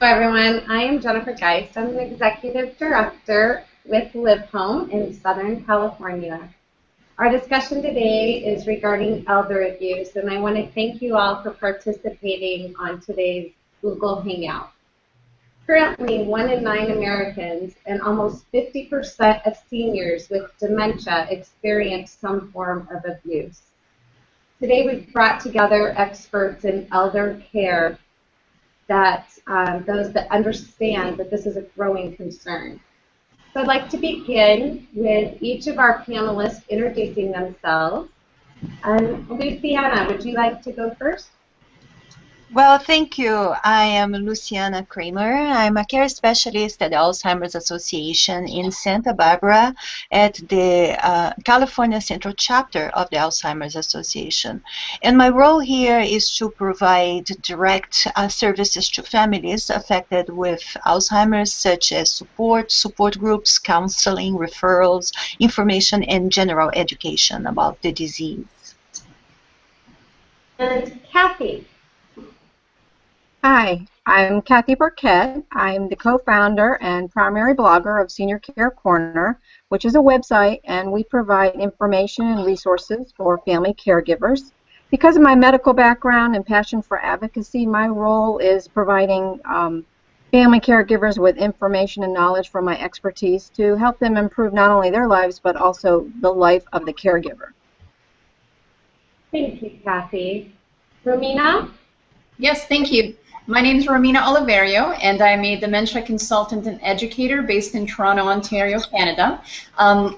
Hello everyone, I am Jennifer Geist. I'm the Executive Director with LivHome in Southern California. Our discussion today is regarding elder abuse, and I want to thank you all for participating on today's Google Hangout. Currently, 1 in 9 Americans and almost 50% of seniors with dementia experience some form of abuse. Today we've brought together experts in elder care that those that understand that this is a growing concern. So I'd like to begin with each of our panelists introducing themselves. Luciana, would you like to go first? Well, thank you. I am Luciana Kramer. I'm a care specialist at the Alzheimer's Association in Santa Barbara at the California Central Chapter of the Alzheimer's Association. And my role here is to provide direct services to families affected with Alzheimer's, such as support groups, counseling, referrals, information, and general education about the disease. And Kathy. Hi, I'm Kathy Burkett. I'm the co-founder and primary blogger of Senior Care Corner, which is a website, and we provide information and resources for family caregivers. Because of my medical background and passion for advocacy, my role is providing family caregivers with information and knowledge from my expertise to help them improve not only their lives, but also the life of the caregiver. Thank you, Kathy. Romina? Yes, thank you. My name is Romina Oliverio, and I'm a dementia consultant and educator based in Toronto, Ontario, Canada.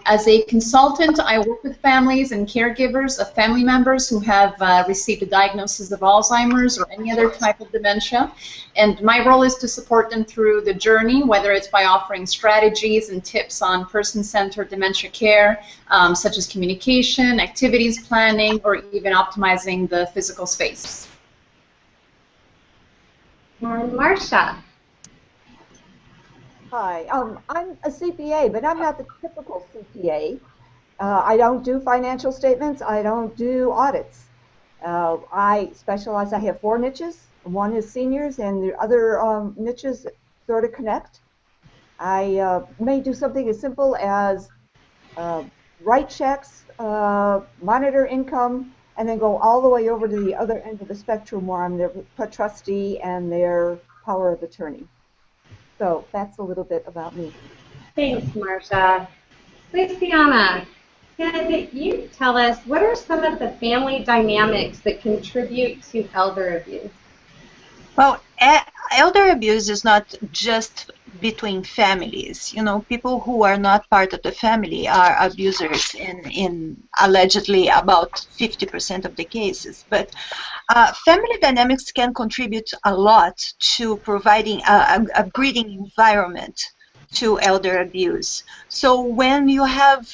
As a consultant, I work with families and caregivers of family members who have received a diagnosis of Alzheimer's or any other type of dementia. And my role is to support them through the journey, whether it's by offering strategies and tips on person-centered dementia care, such as communication, activities planning, or even optimizing the physical space. And Marcia. Hi, I'm a CPA, but I'm not the typical CPA. I don't do financial statements. I don't do audits. I specialize. I have 4 niches. One is seniors, and the other niches sort of connect. I may do something as simple as write checks, monitor income, and then go all the way over to the other end of the spectrum where I'm their trustee and their power of attorney. So that's a little bit about me. Thanks, Marcia. Luciana, can you tell us what are some of the family dynamics that contribute to elder abuse? Well, elder abuse is not just between families. You know, people who are not part of the family are abusers in allegedly about 50% of the cases. But family dynamics can contribute a lot to providing a breeding environment to elder abuse. So when you have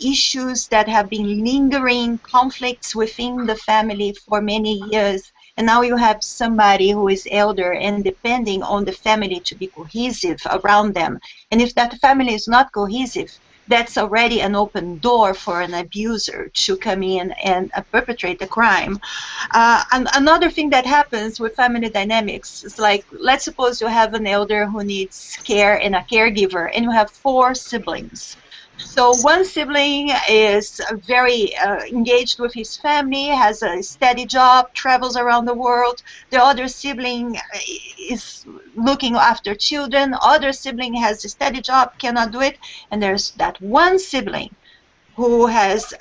issues that have been lingering conflicts within the family for many years, and now you have somebody who is elder and depending on the family to be cohesive around them. And if that family is not cohesive, that's already an open door for an abuser to come in and perpetrate the crime. And another thing that happens with family dynamics is, like, let's suppose you have an elder who needs care and a caregiver, and you have 4 siblings. So one sibling is very engaged with his family, has a steady job, travels around the world. The other sibling is looking after children. Other sibling has a steady job, cannot do it. And there's that one sibling who has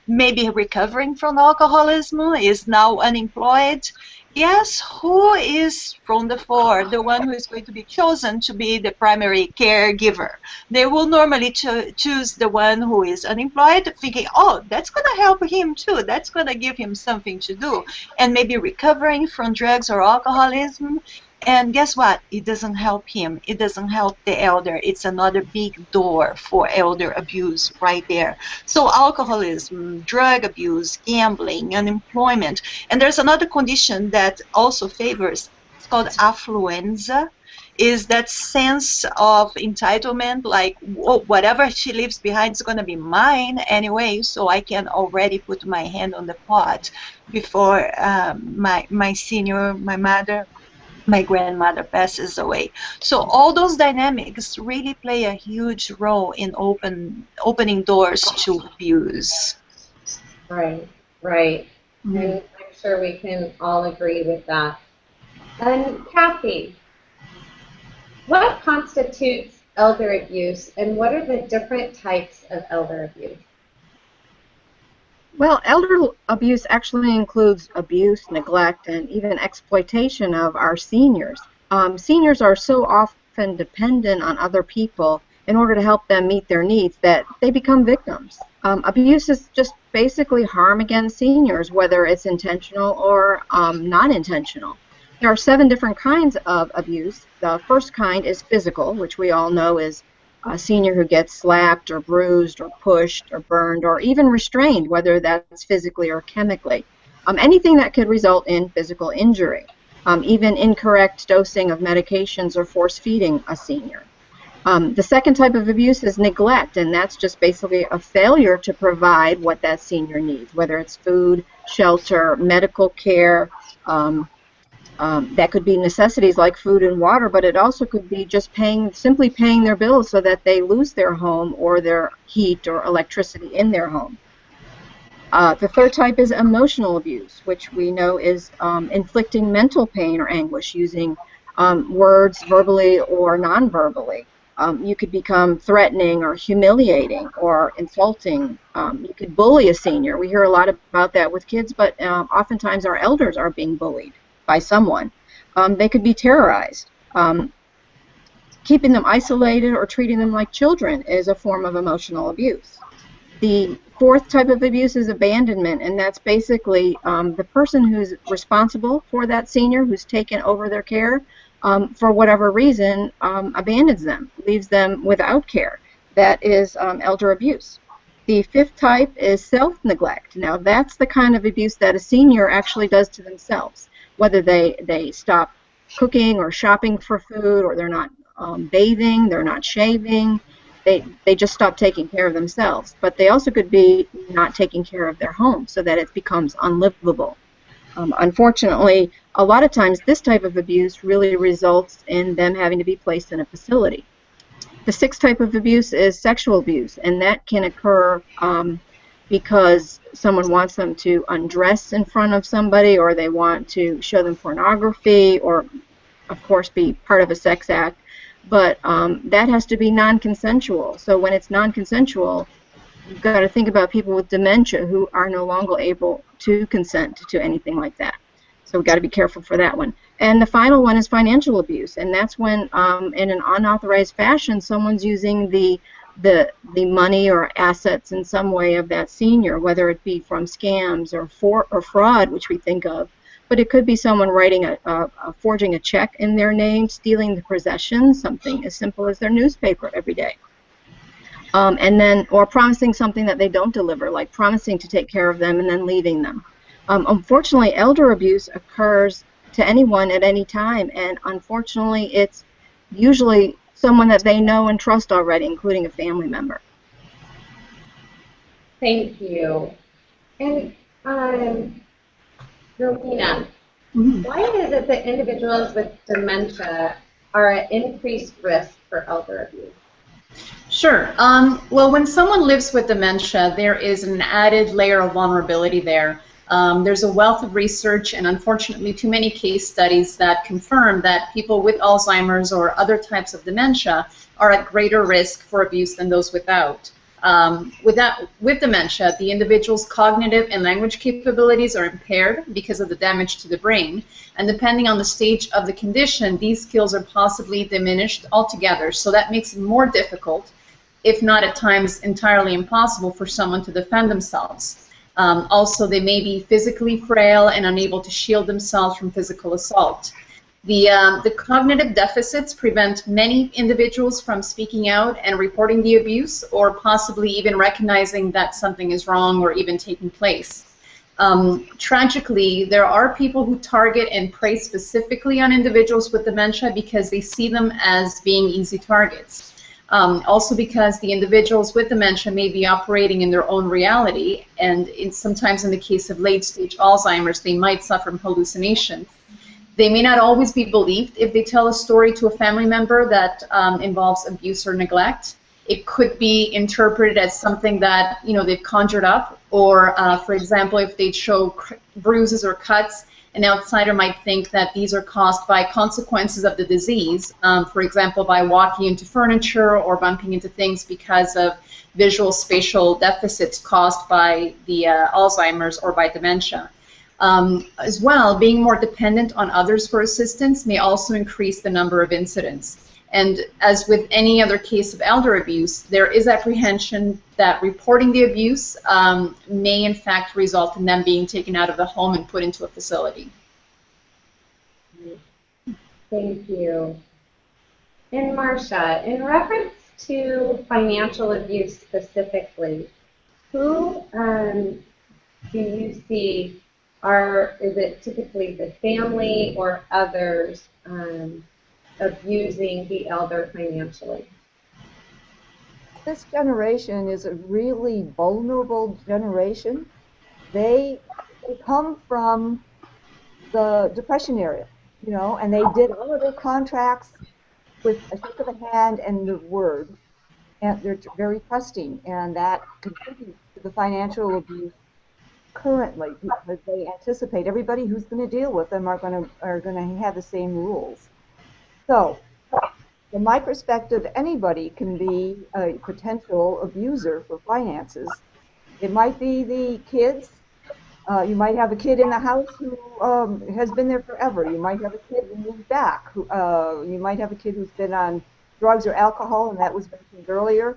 maybe recovering from alcoholism, is now unemployed. Yes, who is from the 4 the one who is going to be chosen to be the primary caregiver? They will normally choose the one who is unemployed, thinking, oh, that's going to help him too. That's going to give him something to do. And maybe recovering from drugs or alcoholism. And guess what? It doesn't help him. It doesn't help the elder. It's another big door for elder abuse right there. So alcoholism, drug abuse, gambling, unemployment. And there's another condition that also favors, it's called affluenza, is that sense of entitlement, like, whoa, whatever she leaves behind is going to be mine anyway, so I can already put my hand on the pot before my senior, my mother, my grandmother passes away. So all those dynamics really play a huge role in opening doors to abuse. Right, right. Mhm. And I'm sure we can all agree with that. And Kathy, what constitutes elder abuse and what are the different types of elder abuse? Well, elder abuse actually includes abuse, neglect, and even exploitation of our seniors. Seniors are so often dependent on other people in order to help them meet their needs that they become victims. Abuse is just basically harm against seniors, whether it's intentional or non intentional. There are 7 different kinds of abuse. The first kind is physical, which we all know is a senior who gets slapped or bruised or pushed or burned or even restrained, whether that's physically or chemically. Anything that could result in physical injury, even incorrect dosing of medications or force feeding a senior. The second type of abuse is neglect, and that's just basically a failure to provide what that senior needs, whether it's food, shelter, medical care. That could be necessities like food and water, but it also could be just simply paying their bills so that they lose their home or their heat or electricity in their home. The third type is emotional abuse, which we know is inflicting mental pain or anguish using words verbally or non-verbally. You could become threatening or humiliating or insulting. You could bully a senior. We hear a lot about that with kids, but oftentimes our elders are being bullied by someone. They could be terrorized. Keeping them isolated or treating them like children is a form of emotional abuse. The fourth type of abuse is abandonment, and that's basically the person who's responsible for that senior, who's taken over their care, for whatever reason, abandons them, leaves them without care. That is elder abuse. The fifth type is self-neglect. Now, that's the kind of abuse that a senior actually does to themselves, whether they stop cooking or shopping for food, or they're not bathing, they're not shaving. They just stop taking care of themselves. But they also could be not taking care of their home so that it becomes unlivable. Unfortunately, a lot of times this type of abuse really results in them having to be placed in a facility. The sixth type of abuse is sexual abuse, and that can occur because someone wants them to undress in front of somebody, or they want to show them pornography, or, of course, be part of a sex act. But that has to be non-consensual. So when it's non-consensual, you've got to think about people with dementia who are no longer able to consent to anything like that. So we've got to be careful for that one. And the final one is financial abuse, and that's when, in an unauthorized fashion, someone's using the money or assets in some way of that senior, whether it be from scams or fraud, which we think of. But it could be someone forging a check in their name, stealing the possessions, something as simple as their newspaper every day. Or promising something that they don't deliver, like promising to take care of them and then leaving them. Unfortunately, elder abuse occurs to anyone at any time, and unfortunately, it's usually someone that they know and trust already, including a family member. Thank you. And Rowena, why is it that individuals with dementia are at increased risk for elder abuse? Sure. Well, when someone lives with dementia, there is an added layer of vulnerability there. There's a wealth of research and unfortunately too many case studies that confirm that people with Alzheimer's or other types of dementia are at greater risk for abuse than those without. With dementia, the individual's cognitive and language capabilities are impaired because of the damage to the brain, and depending on the stage of the condition, these skills are possibly diminished altogether, so that makes it more difficult, if not at times entirely impossible, for someone to defend themselves. Also, they may be physically frail and unable to shield themselves from physical assault. The cognitive deficits prevent many individuals from speaking out and reporting the abuse, or possibly even recognizing that something is wrong or even taking place. Tragically, there are people who target and prey specifically on individuals with dementia because they see them as being easy targets. Also because the individuals with dementia may be operating in their own reality, and sometimes in the case of late-stage Alzheimer's, they might suffer from hallucinations. They may not always be believed if they tell a story to a family member that involves abuse or neglect. It could be interpreted as something that they've conjured up, or for example, if they show bruises or cuts, an outsider might think that these are caused by consequences of the disease, for example, by walking into furniture or bumping into things because of visual spatial deficits caused by the Alzheimer's or by dementia. As well, being more dependent on others for assistance may also increase the number of incidents. And as with any other case of elder abuse, there is apprehension that reporting the abuse may in fact result in them being taken out of the home and put into a facility. Thank you. And Marcia, in reference to financial abuse specifically, who do you see is it typically the family or others abusing the elder financially? This generation is a really vulnerable generation. They come from the Depression era, and they did all of their contracts with a shake of a hand and the word, and they're very trusting, and that contributes to the financial abuse currently, because they anticipate everybody who's going to deal with them are going to have the same rules. So, from my perspective, anybody can be a potential abuser for finances. It might be the kids. You might have a kid in the house who has been there forever. You might have a kid who moved back. You might have a kid who's been on drugs or alcohol, and that was mentioned earlier.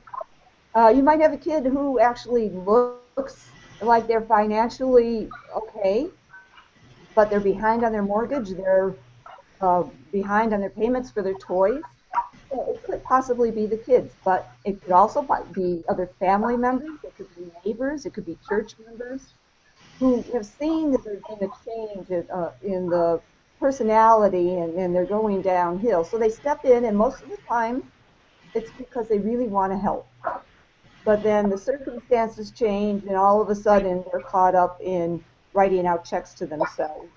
You might have a kid who actually looks like they're financially okay, but they're behind on their mortgage. They're behind on their payments for their toys. So it could possibly be the kids, but it could also be other family members. It could be neighbors. It could be church members who have seen that there's been a change in the personality, and they're going downhill. So they step in, and most of the time it's because they really want to help. But then the circumstances change, and all of a sudden they're caught up in writing out checks to themselves.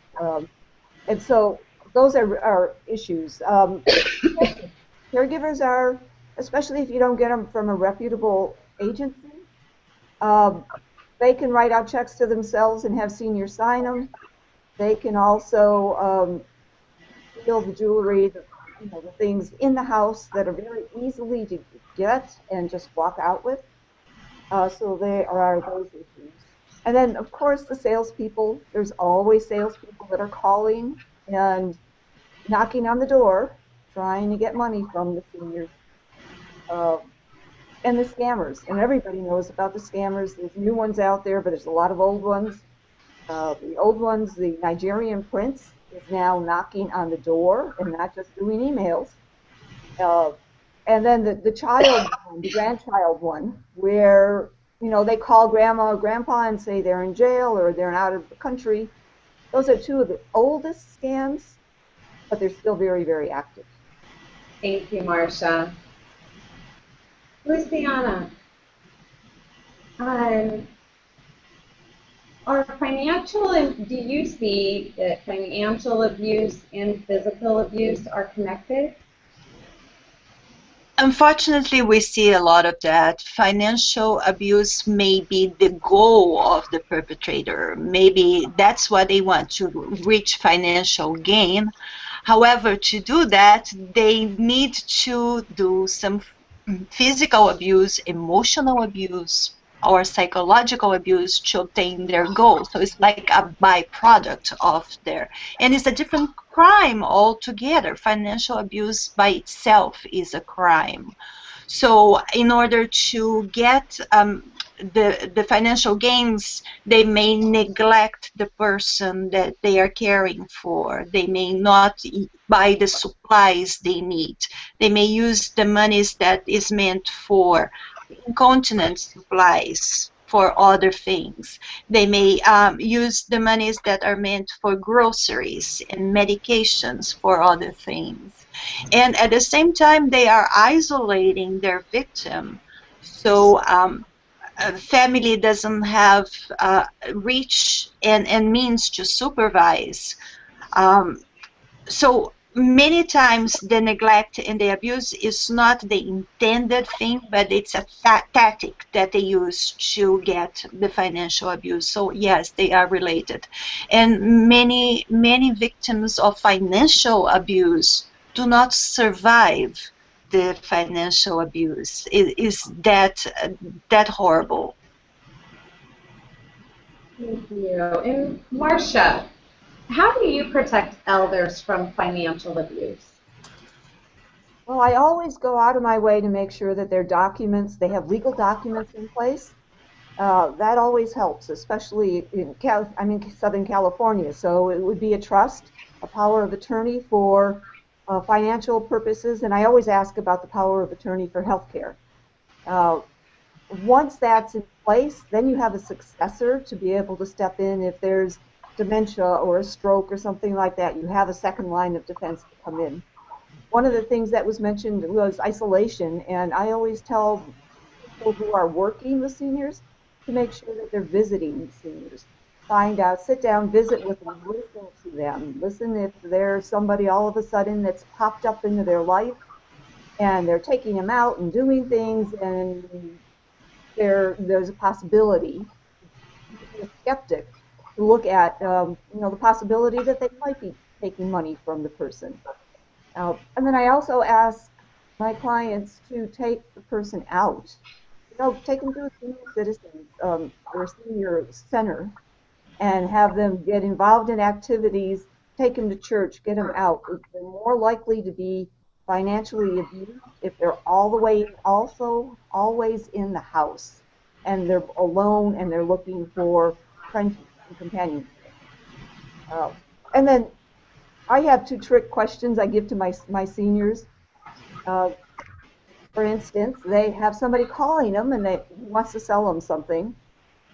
And so those are issues. Caregivers are, especially if you don't get them from a reputable agency, they can write out checks to themselves and have seniors sign them. They can also steal the jewelry, the things in the house that are very easily to get and just walk out with. So there are those issues. And then, of course, the salespeople. There's always salespeople that are calling and knocking on the door, trying to get money from the seniors. And the scammers. And everybody knows about the scammers. There's new ones out there, but there's a lot of old ones. The old ones, the Nigerian prince is now knocking on the door and not just doing emails. And then the child one, the grandchild one, where they call grandma or grandpa and say they're in jail or they're out of the country. Those are two of the oldest scams, but they're still very, very active. Thank you, Marcia. Luciana, do you see that financial abuse and physical abuse are connected? Unfortunately, we see a lot of that. Financial abuse may be the goal of the perpetrator. Maybe that's what they want, to reach financial gain. However, to do that, they need to do some physical abuse, emotional abuse, or psychological abuse to obtain their goal. So it's like a byproduct of their, and it's a different crime altogether. Financial abuse by itself is a crime. So in order to get the financial gains, they may neglect the person that they are caring for. They may not buy the supplies they need. They may use the monies that is meant for incontinence supplies for other things. They may use the monies that are meant for groceries and medications for other things. And at the same time, they are isolating their victim. So a family doesn't have reach and means to supervise. So many times the neglect and the abuse is not the intended thing, but it's a tactic that they use to get the financial abuse. So yes, they are related. And many victims of financial abuse do not survive the financial abuse. It is that horrible. Thank you. And Marcia, how do you protect elders from financial abuse? Well, I always go out of my way to make sure that their documents, they have legal documents in place. That always helps, especially in I'm in Southern California, so it would be a trust, a power of attorney for financial purposes, and I always ask about the power of attorney for healthcare. Once that's in place, then you have a successor to be able to step in if there's dementia or a stroke or something like that. You have a second line of defense to come in. One of the things that was mentioned was isolation, and I always tell people who are working with seniors to make sure that they're visiting seniors. Find out, sit down, visit with them, listen to them. Listen if there's somebody all of a sudden that's popped up into their life and they're taking them out and doing things, and there's a possibility, be a skeptic, to look at the possibility that they might be taking money from the person. And then I also ask my clients to take the person out. Take them to a senior citizens or senior center and have them get involved in activities, take them to church, get them out. They're more likely to be financially abused if they're also always in the house and they're alone and they're looking for friendship and companionship. And then I have 2 trick questions I give to my seniors. For instance, they have somebody calling them and they wants to sell them something.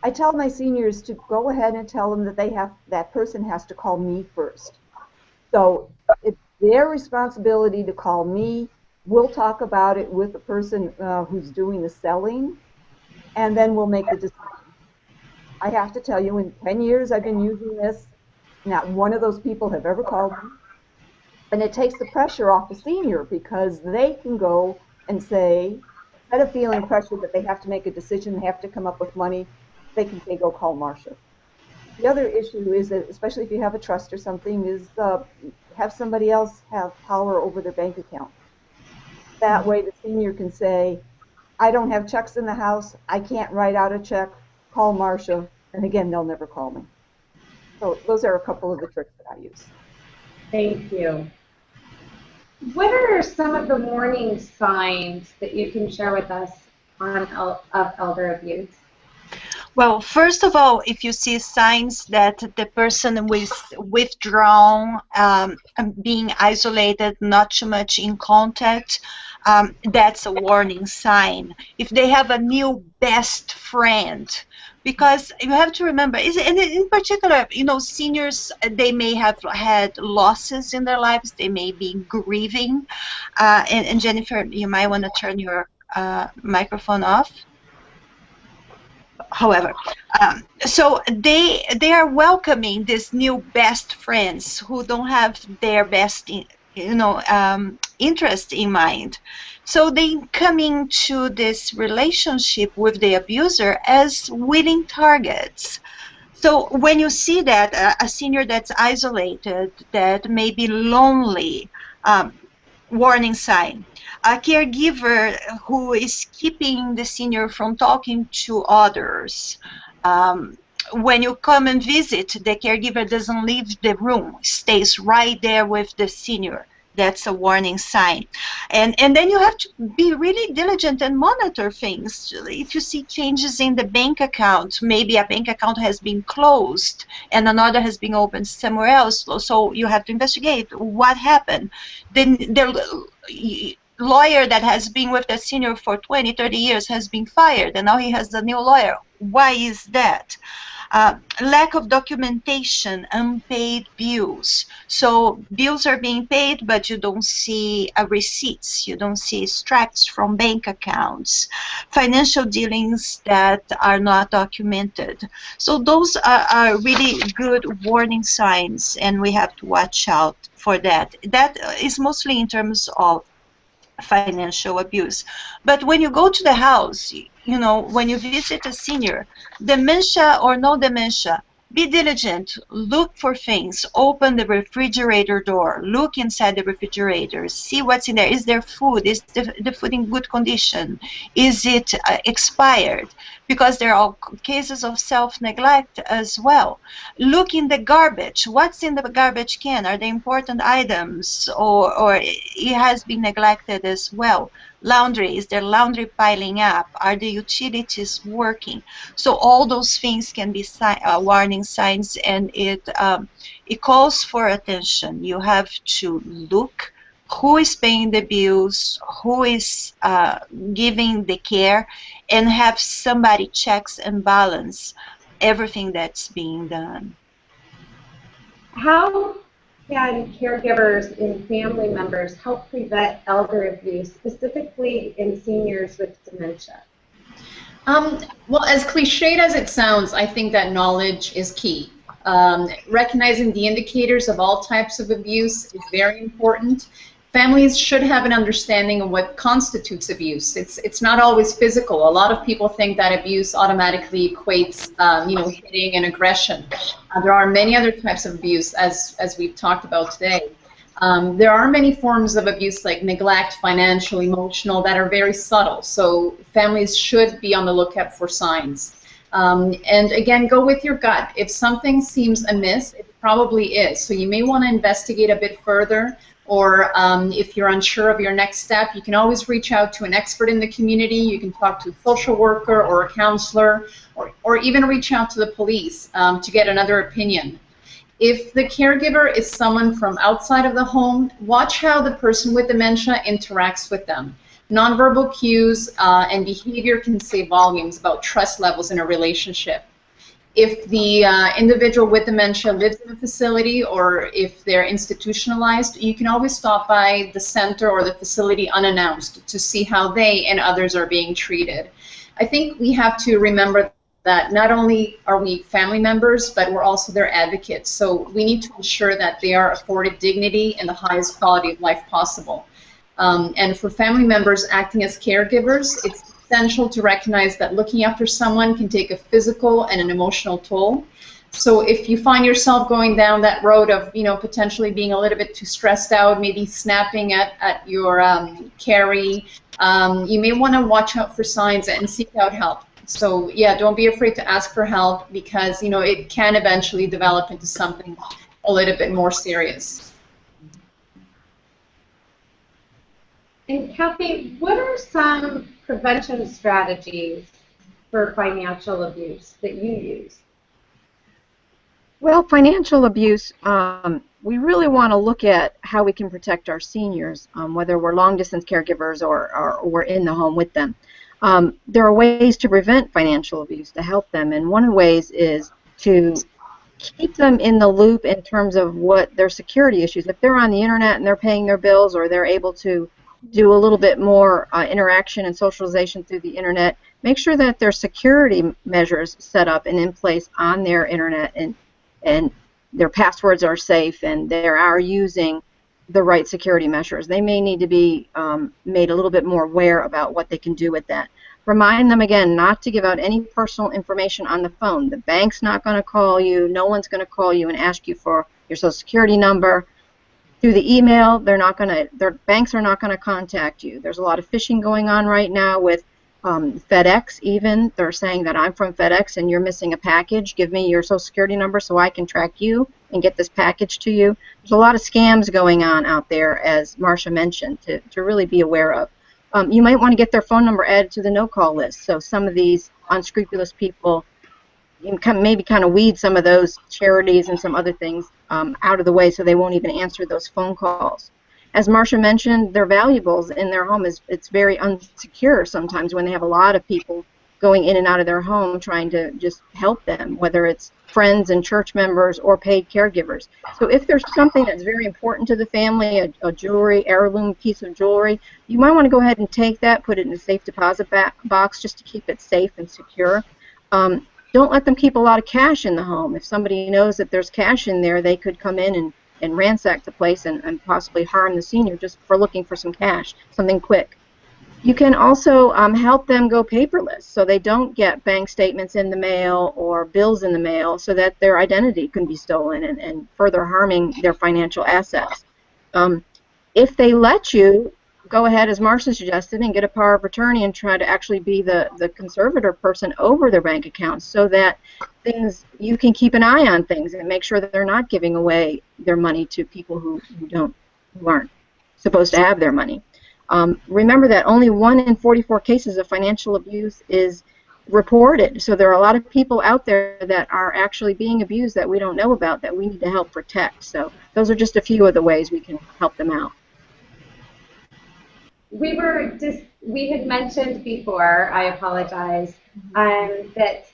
I tell my seniors to go ahead and tell them that that person has to call me first. So it's their responsibility to call me. We'll talk about it with the person who's doing the selling, and then we'll make the decision. I have to tell you, in 10 years I've been using this, not one of those people have ever called me. And it takes the pressure off the senior because they can go and say, instead of feeling pressure that they have to make a decision, they have to come up with money, they can say, go call Marcia. The other issue is that, especially if you have a trust or something, is have somebody else have power over their bank account. That way the senior can say, I don't have checks in the house, I can't write out a check, call Marcia, and again, they'll never call me. So those are a couple of the tricks that I use. Thank you. What are some of the warning signs that you can share with us of elder abuse? Well, first of all, if you see signs that the person is withdrawn, being isolated, not too much in contact, that's a warning sign. If they have a new best friend, because you have to remember, and in particular, seniors, they may have had losses in their lives, they may be grieving, and Jennifer, you might want to turn your microphone off. However, so they are welcoming these new best friends who don't have their best interest in mind. So they come into this relationship with the abuser as willing targets. So when you see that a senior that's isolated, that may be lonely, warning sign. A caregiver who is keeping the senior from talking to others. When you come and visit, the caregiver doesn't leave the room, stays right there with the senior. That's a warning sign. And then you have to be really diligent and monitor things. If you see changes in the bank account, maybe a bank account has been closed and another has been opened somewhere else, so you have to investigate what happened. Then the lawyer that has been with the senior for 20, 30 years has been fired, and now he has a new lawyer. Why is that? Lack of documentation, unpaid bills. So bills are being paid, but you don't see receipts. You don't see extracts from bank accounts. Financial dealings that are not documented. So those are really good warning signs, and we have to watch out for that. That is mostly in terms of financial abuse. But when you go to the house, you know, when you visit a senior, dementia or no dementia, be diligent, look for things, open the refrigerator door, look inside the refrigerator, see what's in there. Is there food? Is the food in good condition? Is it expired? Because there are cases of self-neglect as well. Look in the garbage. What's in the garbage can? Are they important items, or it has been neglected as well? Laundry, is there laundry piling up? Are the utilities working? So all those things can be warning signs, and it calls for attention. You have to look who is paying the bills, who is giving the care, and have somebody checks and balance everything that's being done. How can caregivers and family members help prevent elder abuse, specifically in seniors with dementia? Well, as cliched as it sounds, I think that knowledge is key. Recognizing the indicators of all types of abuse is very important. Families should have an understanding of what constitutes abuse. It's not always physical. A lot of people think that abuse automatically equates, hitting and aggression. There are many other types of abuse, as we've talked about today. There are many forms of abuse like neglect, financial, emotional, that are very subtle. So families should be on the lookout for signs. And again, go with your gut. If something seems amiss, it probably is. So you may want to investigate a bit further. Or if you're unsure of your next step, you can always reach out to an expert in the community. You can talk to a social worker or a counselor, or even reach out to the police to get another opinion. If the caregiver is someone from outside of the home, watch how the person with dementia interacts with them. Nonverbal cues and behavior can say volumes about trust levels in a relationship. If the individual with dementia lives in a facility, or if they're institutionalized, you can always stop by the center or the facility unannounced to see how they and others are being treated. I think we have to remember that not only are we family members, but we're also their advocates. So we need to ensure that they are afforded dignity and the highest quality of life possible. And for family members acting as caregivers, it's essential to recognize that looking after someone can take a physical and an emotional toll. So if you find yourself going down that road of, potentially being a little bit too stressed out, maybe snapping at your carry, you may want to watch out for signs and seek out help. So yeah, don't be afraid to ask for help, because it can eventually develop into something a little bit more serious. And Kathy, what are some prevention strategies for financial abuse that you use? Well, financial abuse, we really want to look at how we can protect our seniors, whether we're long-distance caregivers or we're in the home with them. There are ways to prevent financial abuse to help them, and one of the ways is to keep them in the loop in terms of what their security issues. If they're on the internet and they're paying their bills, or they're able to do a little bit more interaction and socialization through the internet, make sure that their security measures set up and in place on their internet, and their passwords are safe, and they are using the right security measures. They may need to be made a little bit more aware about what they can do with that. Remind them again not to give out any personal information on the phone. The bank's not going to call you. No one's going to call you and ask you for your Social Security number. Through the email, their banks are not going to contact you. There's a lot of phishing going on right now with FedEx even. They're saying that I'm from FedEx and you're missing a package. Give me your Social Security number so I can track you and get this package to you. There's a lot of scams going on out there, as Marcia mentioned, to really be aware of. You might want to get their phone number added to the no-call list, so some of these unscrupulous people, you can maybe kind of weed some of those charities and some other things out of the way, so they won't even answer those phone calls. As Marcia mentioned, their valuables in their home it's very unsecure sometimes when they have a lot of people going in and out of their home trying to just help them, whether it's friends and church members or paid caregivers. So if there's something that's very important to the family, a jewelry, heirloom piece of jewelry, you might want to go ahead and take that, put it in a safe deposit box just to keep it safe and secure. Don't let them keep a lot of cash in the home. If somebody knows that there's cash in there, they could come in and ransack the place and possibly harm the senior just for looking for some cash, something quick. You can also help them go paperless so they don't get bank statements in the mail or bills in the mail so that their identity can be stolen and further harming their financial assets. If they let you, go ahead, as Marcia suggested, and get a power of attorney and try to actually be the conservator person over their bank accounts so that you can keep an eye on things and make sure that they're not giving away their money to people who aren't supposed to have their money. Remember that only 1 in 44 cases of financial abuse is reported. So there are a lot of people out there that are actually being abused that we don't know about that we need to help protect. So those are just a few of the ways we can help them out. We had mentioned before, I apologize, that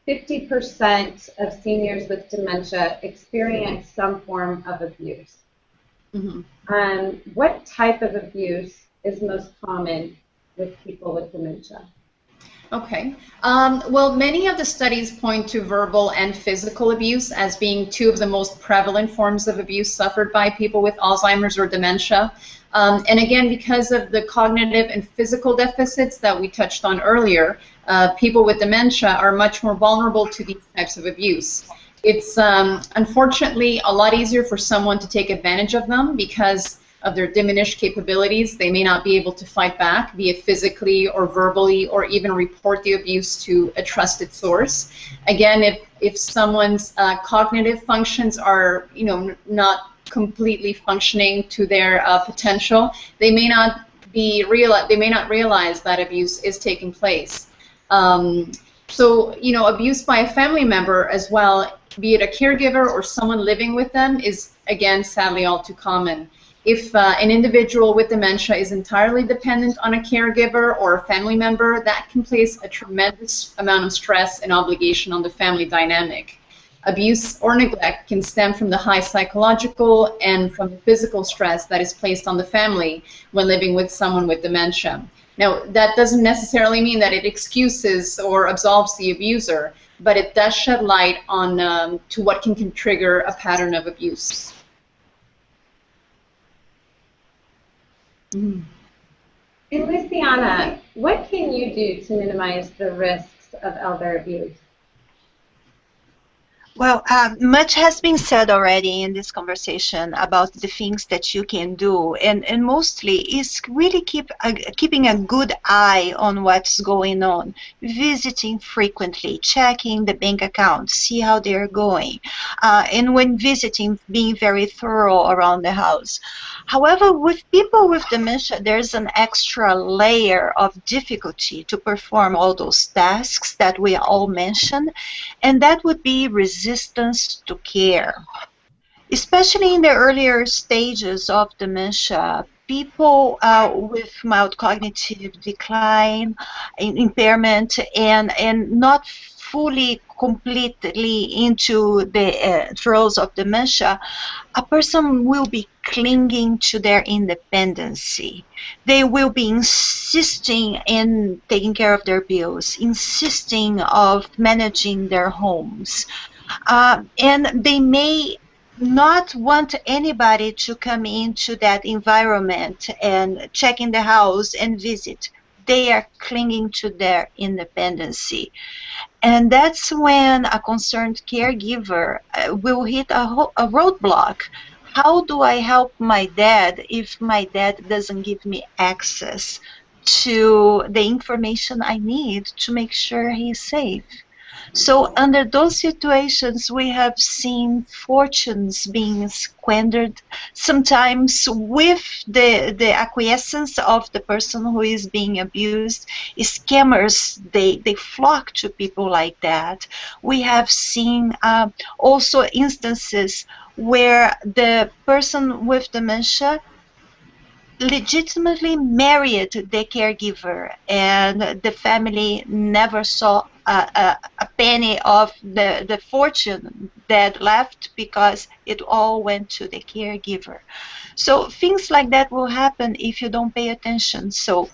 50% of seniors with dementia experience some form of abuse. Mm-hmm. What type of abuse is most common with people with dementia? Okay. Well, many of the studies point to verbal and physical abuse as being two of the most prevalent forms of abuse suffered by people with Alzheimer's or dementia. And again, because of the cognitive and physical deficits that we touched on earlier, people with dementia are much more vulnerable to these types of abuse. It's unfortunately a lot easier for someone to take advantage of them because of their diminished capabilities. They may not be able to fight back, be it physically or verbally, or even report the abuse to a trusted source. Again, if someone's cognitive functions are, not completely functioning to their potential, they may not realize that abuse is taking place. So, abuse by a family member as well, be it a caregiver or someone living with them, is again sadly all too common. If an individual with dementia is entirely dependent on a caregiver or a family member, that can place a tremendous amount of stress and obligation on the family dynamic. Abuse or neglect can stem from the high psychological and from the physical stress that is placed on the family when living with someone with dementia. Now, that doesn't necessarily mean that it excuses or absolves the abuser, but it does shed light on to what can trigger a pattern of abuse. And Luciana, what can you do to minimize the risks of elder abuse? Well, much has been said already in this conversation about the things that you can do, and mostly is really keeping a good eye on what's going on, visiting frequently, checking the bank accounts, see how they're going, and when visiting, being very thorough around the house. However, with people with dementia, there's an extra layer of difficulty to perform all those tasks that we all mentioned, and that would be resistance to care. Especially in the earlier stages of dementia, people with mild cognitive decline, impairment, and not fully, completely into the throes of dementia, a person will be clinging to their independency. They will be insisting in taking care of their bills, insisting of managing their homes. And they may not want anybody to come into that environment and check in the house and visit. They are clinging to their independency. And that's when a concerned caregiver will hit a roadblock. How do I help my dad if my dad doesn't give me access to the information I need to make sure he's safe? So under those situations, we have seen fortunes being squandered, sometimes with the acquiescence of the person who is being abused. Scammers, they flock to people like that. We have seen also instances where the person with dementia legitimately married the caregiver, and the family never saw a penny of the fortune that left because it all went to the caregiver. So things like that will happen if you don't pay attention. So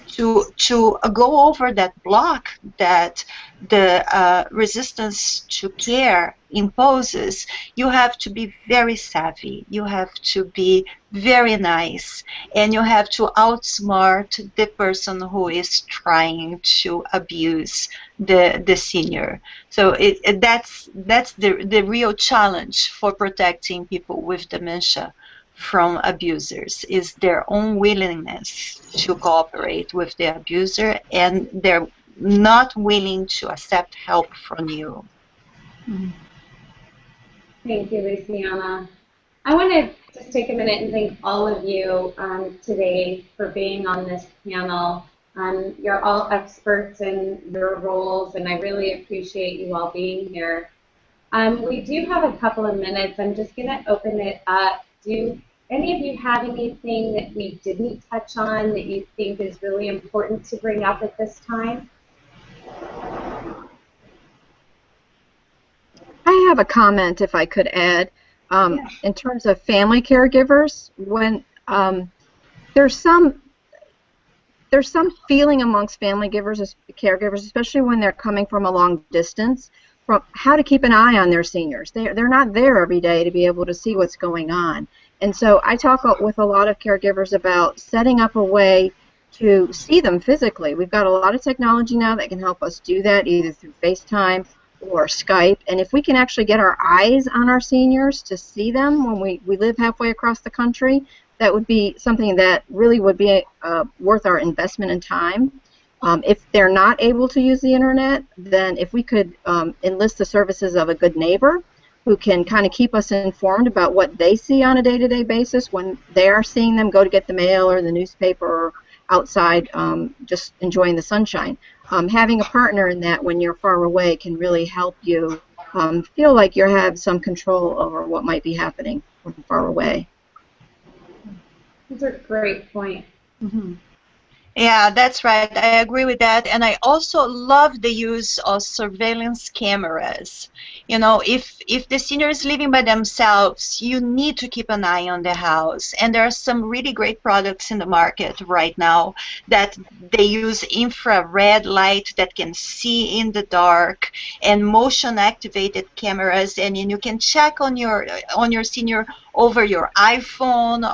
to go over that block, that the resistance to care, imposes, you have to be very savvy. You have to be very nice, and you have to outsmart the person who is trying to abuse the senior. So that's the real challenge for protecting people with dementia from abusers, is their own willingness to cooperate with the abuser, and they're not willing to accept help from you. Thank you, Luciana. I want to just take a minute and thank all of you today for being on this panel. You're all experts in your roles, and I really appreciate you all being here. We do have a couple of minutes. I'm just going to open it up. Do any of you have anything that we didn't touch on that you think is really important to bring up at this time? I have a comment, if I could add, in terms of family caregivers. When there's some feeling amongst family caregivers, especially when they're coming from a long distance, from how to keep an eye on their seniors. They're not there every day to be able to see what's going on. And so I talk with a lot of caregivers about setting up a way to see them physically. We've got a lot of technology now that can help us do that, either through FaceTime or Skype. And if we can actually get our eyes on our seniors to see them when we live halfway across the country, that would be something that really would be worth our investment in time. If they're not able to use the internet, then if we could enlist the services of a good neighbor who can kind of keep us informed about what they see on a day-to-day basis when they are seeing them go to get the mail or the newspaper or outside just enjoying the sunshine. Having a partner in that when you're far away can really help you feel like you have some control over what might be happening from far away. Those are great points. Mm-hmm. Yeah, that's right. I agree with that. And I also love the use of surveillance cameras. You know, if the senior is living by themselves, you need to keep an eye on the house. And there are some really great products in the market right now that they use infrared light that can see in the dark, and motion activated cameras, and you can check on your senior over your iPhone,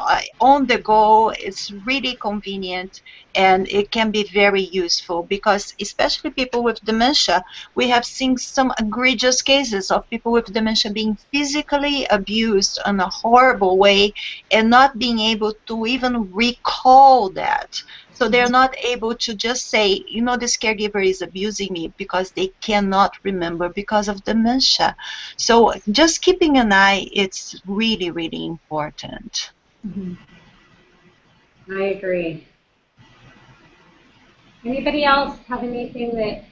on the go. It's really convenient, and it can be very useful because especially people with dementia, we have seen some egregious cases of people with dementia being physically abused in a horrible way and not being able to even recall that. So they're not able to just say, you know, this caregiver is abusing me, because they cannot remember because of dementia. So just keeping an eye, it's really, really important. Mm-hmm. I agree. Anybody else have anything that...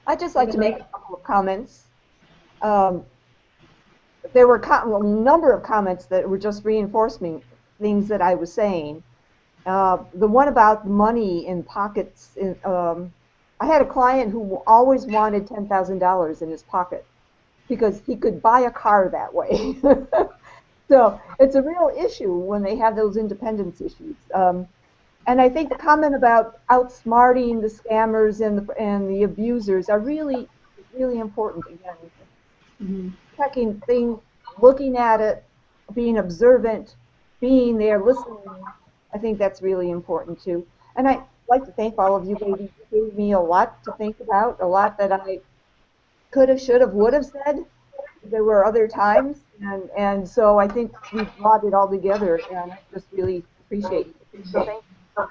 I'd just like to make a couple of comments. There were a number of comments that were just reinforcing things that I was saying. The one about money in pockets. I had a client who always wanted $10,000 in his pocket because he could buy a car that way. So it's a real issue when they have those independence issues. And I think the comment about outsmarting the scammers and the abusers are really, really important. Again, checking things, looking at it, being observant, being there, listening. I think that's really important too. And I'd like to thank all of you. You gave me a lot to think about, a lot that I could have, should have, would have said. There were other times, and so I think we brought it all together, and I just really appreciate it. So thank you.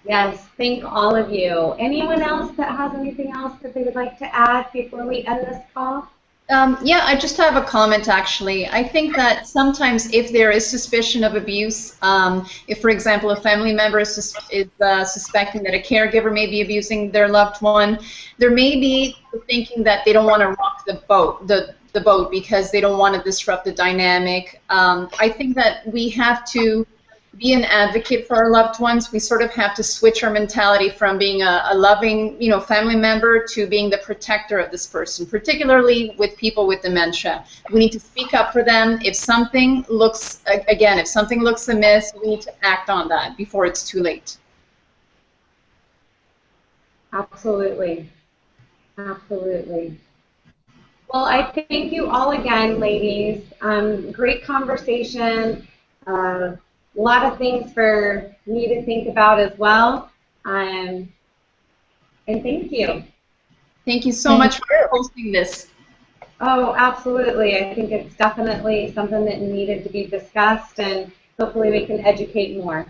Yes, thank all of you. Anyone else that has anything else that they would like to add before we end this call? Yeah, I just have a comment, actually. I think that sometimes if there is suspicion of abuse, if, for example, a family member is suspecting that a caregiver may be abusing their loved one, there may be the thinking that they don't want to rock the boat because they don't want to disrupt the dynamic. I think that we have to be an advocate for our loved ones. We sort of have to switch our mentality from being a loving, family member to being the protector of this person, particularly with people with dementia. We need to speak up for them. If something looks, if something looks amiss, we need to act on that before it's too late. Absolutely. Absolutely. Well, I thank you all again, ladies. Great conversation. A lot of things for me to think about as well. Um, and thank you. Thank you so Thank much for you. hosting this. Oh, absolutely. I think it's definitely something that needed to be discussed, and hopefully we can educate more.